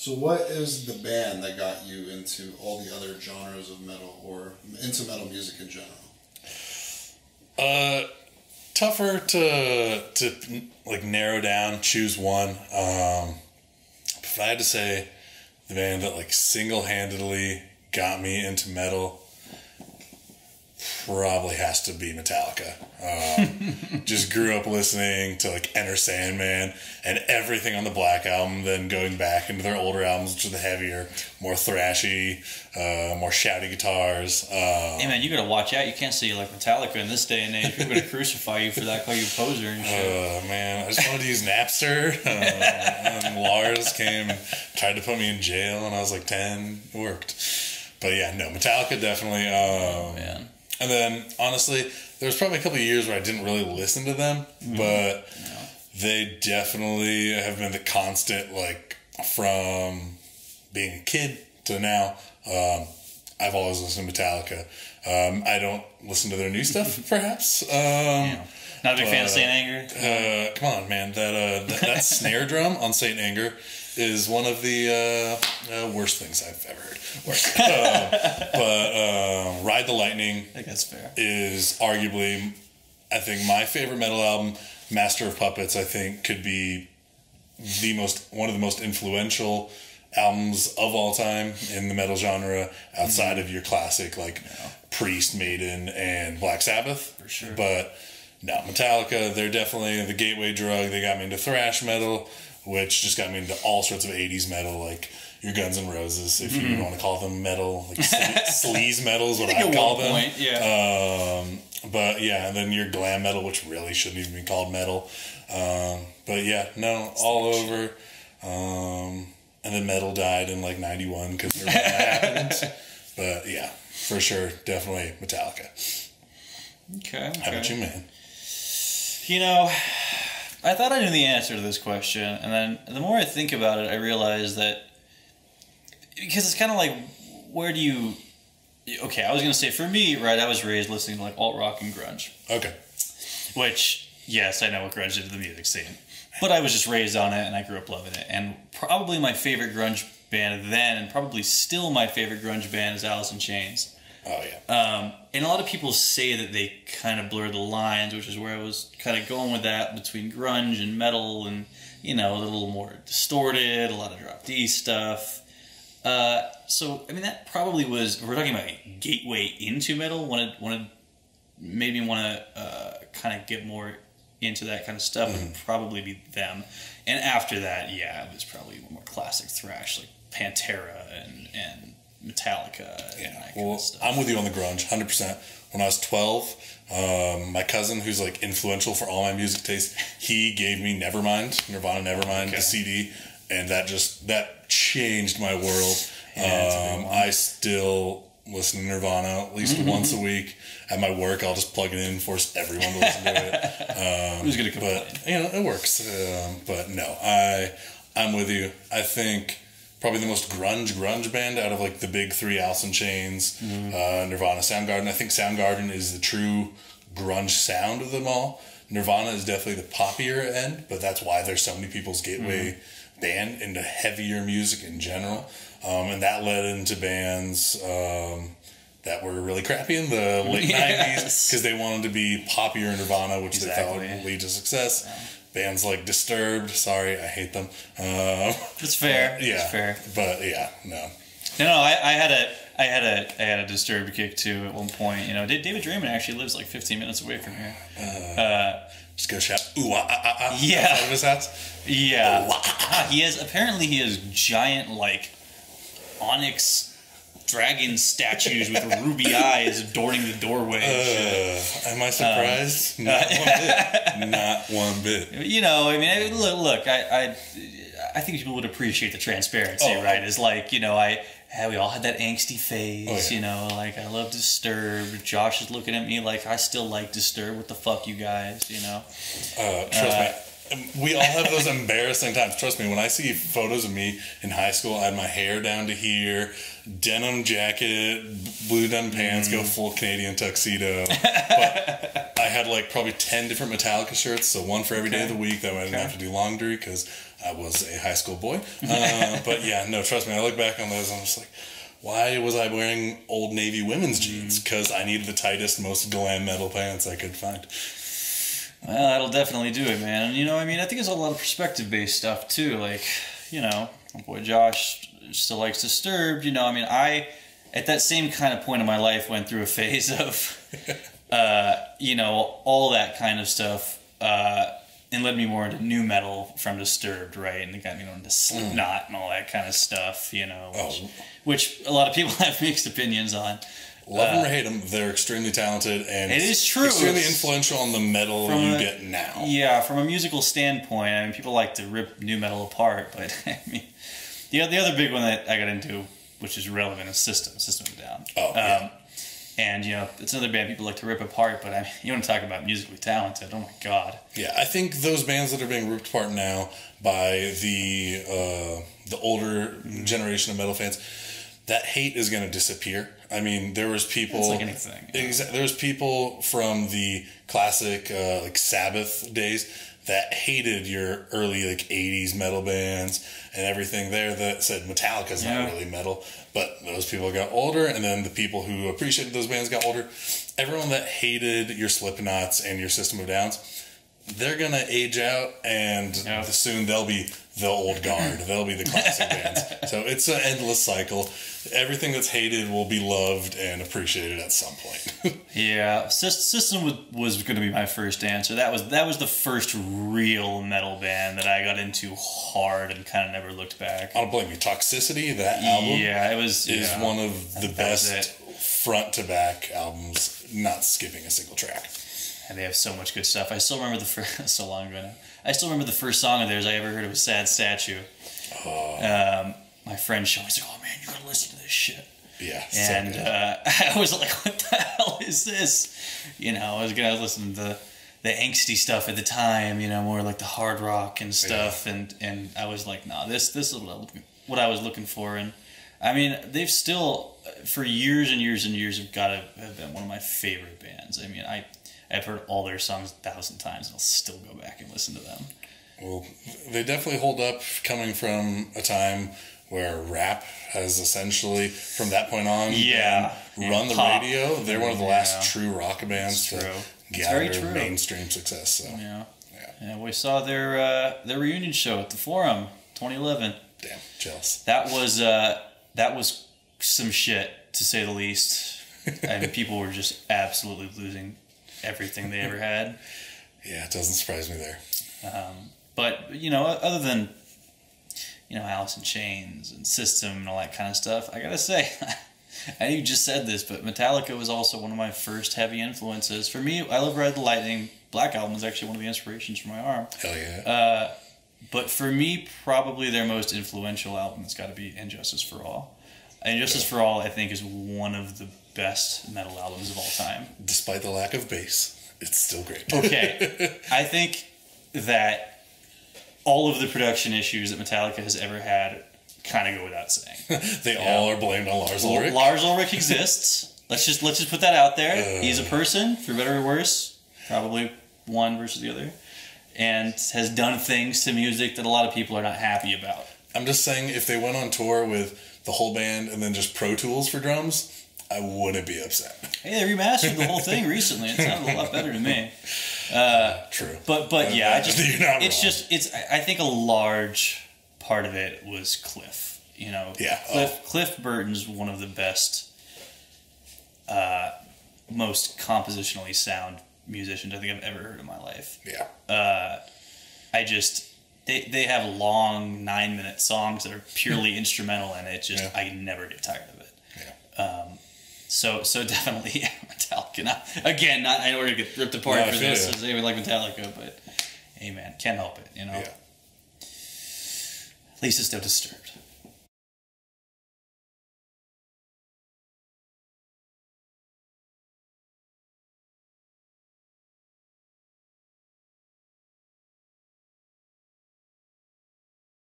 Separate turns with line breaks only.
So what is the band that got you into all the other genres of metal or into metal music in general?
Tougher to like narrow down, choose one. If I had to say the band that like single-handedly got me into metal, probably has to be Metallica. Just grew up listening to like Enter Sandman and everything on the Black Album, then going back into their older albums, which are the heavier, more thrashy, more shouty guitars.
Hey man, you gotta watch out. You can't say you like Metallica in this day and age. People are gonna crucify you for that, call you a poser and shit.
Man, I just wanted to use Napster. And Lars came and tried to put me in jail when I was like 10. It worked. But yeah, no, Metallica definitely.
Man.
And then, honestly, there was probably a couple of years where I didn't really listen to them, but they definitely have been the constant, like, from being a kid to now. I've always listened to Metallica. I don't listen to their new stuff, perhaps.
Not a big fan of Saint Anger?
Come on, man. That snare drum on Saint Anger is one of the worst things I've ever heard. But Ride the Lightning,
I think that's fair,
is arguably, I think, my favorite metal album. Master of Puppets, I think, could be one of the most influential albums of all time in the metal genre, outside of your classic like Priest, Maiden, and Black Sabbath.
For sure.
But no, Metallica, they're definitely the gateway drug. They got me into thrash metal, which just got me into all sorts of 80s metal, like your Guns N' Roses, if you want to call them metal. Like sleaze metal is what I call them. But yeah, and then your glam metal, which really shouldn't even be called metal. But yeah, no, all over. And then metal died in like 91 because that happened. But yeah, for sure, definitely Metallica.
Okay.
How about you, man?
You know, I thought I knew the answer to this question, and then the more I think about it, I realize that, because it's kind of like, where do you... Okay, I was going to say, for me, right, I was raised listening to like alt-rock and grunge.
Okay.
Which, yes, I know what grunge did to the music scene. But I was just raised on it, and I grew up loving it. And probably my favorite grunge band then, and probably still my favorite grunge band, is Alice in Chains.
Oh, yeah.
And a lot of people say that they kind of blur the lines, which is where I was kind of going with that, between grunge and metal, and, you know, a little more distorted, a lot of drop D stuff. So, I mean, that probably was, if we're talking about a gateway into metal, made me want to kind of get more into that kind of stuff, would probably be them. And after that, yeah, it was probably more classic thrash, like Pantera and Metallica and that kind of stuff.
I'm with you on the grunge, 100%. When I was 12, my cousin, who's like influential for all my music taste, he gave me Nirvana Nevermind, the CD, and that changed my world. I still listen to Nirvana at least once a week. At my work, I'll just plug it in and force everyone to listen to it.
Who's going to complain?
But, you know, it works. But no, I'm with you. I think probably the most grunge band out of like the big three, Alice in Chains, Nirvana, Soundgarden. I think Soundgarden is the true grunge sound of them all. Nirvana is definitely the poppier end, but that's why there's so many people's gateway band into heavier music in general. And that led into bands that were really crappy in the late 90s because they wanted to be poppier Nirvana, which they thought would lead to success. Yeah. Bands like Disturbed, sorry, I hate them.
It's fair.
Yeah,
it's fair.
But yeah, no.
No, I had a Disturbed kick too at one point. You know, David Draymond actually lives like 15 minutes away from here.
Just go shout
yeah,
outside of his house.
Yeah, he has giant like onyx dragon statues with ruby eyes adorning the doorway.
Am I surprised? Not one bit. Not one bit.
You know, I mean, look. I think people would appreciate the transparency, right? It's like, you know, we all had that angsty phase, you know, like I love Disturbed. Josh is looking at me like I still like Disturbed. What the fuck, you guys, you know?
Trust me, We all have those embarrassing times. Trust me, when I see photos of me in high school, I had my hair down to here, denim jacket, blue denim pants, go full Canadian tuxedo. But I had like probably 10 different Metallica shirts, so one for every day of the week. That way I didn't have to do laundry because I was a high school boy. But yeah, no, trust me, I look back on those and I'm just like, why was I wearing Old Navy women's jeans? Because I needed the tightest, most glam metal pants I could find.
Well, that'll definitely do it, man. And, you know, I mean, I think it's a lot of perspective-based stuff, too. Like, you know, my boy Josh still likes Disturbed. You know, I mean, at that same kind of point in my life, went through a phase of, you know, all that kind of stuff, and led me more into new metal from Disturbed, right? And it got me into Slipknot and all that kind of stuff, you know, which a lot of people have mixed opinions on.
Love them or hate them, they're extremely talented and
it is true.
Extremely influential on the metal you get now.
Yeah, from a musical standpoint, I mean, people like to rip new metal apart, but I mean, the other big one that I got into, which is relevant, is System of a Down.
Oh, yeah.
And, you know, it's another band people like to rip apart, but I mean, you want to talk about musically talented, oh my God.
Yeah, I think those bands that are being ripped apart now by the older generation of metal fans, that hate is going to disappear. I mean, there was people...
It's like anything.
There was people from the classic, like, Sabbath days that hated your early, like, 80s metal bands and everything there that said Metallica's not really metal. But those people got older, and then the people who appreciated those bands got older. Everyone that hated your Slipknots and your System of Downs, they're going to age out, and soon they'll be the old guard. They'll be the classic bands. So it's an endless cycle. Everything that's hated will be loved and appreciated at some point.
Yeah, System was going to be my first answer. That was the first real metal band that I got into hard and kind of never looked back.
I don't blame you. Toxicity, that album, is one of the best front to back albums, not skipping a single track.
And they have so much good stuff. I still remember the first so long ago now. I still remember the first song of theirs I ever heard. It was "Sad Statue." My friend showed me. He's like, "Oh man, you gotta listen to this shit."
Yeah,
and I was like, "What the hell is this?" You know, I was listening to the angsty stuff at the time. You know, more like the hard rock and stuff. Yeah. And I was like, "Nah, this is what I was looking for." And I mean, they've still for years and years and years have been one of my favorite bands. I mean, I've heard all their songs 1,000 times, and I'll still go back and listen to them.
Well, they definitely hold up coming from a time where rap has essentially, from that point on, run the radio. They're one of the last true rock bands to gather mainstream success. So.
Yeah, we saw their reunion show at the Forum, 2011.
Damn, jealous.
That was some shit, to say the least. I mean, people were just absolutely losing everything they ever had.
Yeah, it doesn't surprise me there.
But, you know, other than, you know, Alice in Chains and System and all that kind of stuff, I gotta say, I know you just said this, but Metallica was also one of my first heavy influences. For me, I Love Ride the Lightning. Black Album was actually one of the inspirations for my arm.
Hell yeah.
But for me, probably their most influential album has got to be Injustice for All. Injustice for All, I think, is one of the best metal albums of all time.
Despite the lack of bass, it's still great.
Okay. I think that all of the production issues that Metallica has ever had kind of go without saying.
They all are blamed on Lars Ulrich.
Lars Ulrich exists. Let's just put that out there. He's a person, for better or worse, probably one versus the other, and has done things to music that a lot of people are not happy about.
I'm just saying, if they went on tour with the whole band and then just Pro Tools for drums, I wouldn't be upset.
Hey, they remastered the whole thing recently. It sounded a lot better to me.
True.
But yeah,
you're not
wrong. I think a large part of it was Cliff. You know, Cliff Burton's one of the best, most compositionally sound musicians I think I've ever heard in my life.
Yeah.
They have long 9-minute songs that are purely instrumental, and I never get tired of it.
Yeah.
So definitely Metallica. Again, not in order to get ripped apart for this, as they would like Metallica, but hey man, can't help it, you know.
Yeah.
At least it's still Disturbed.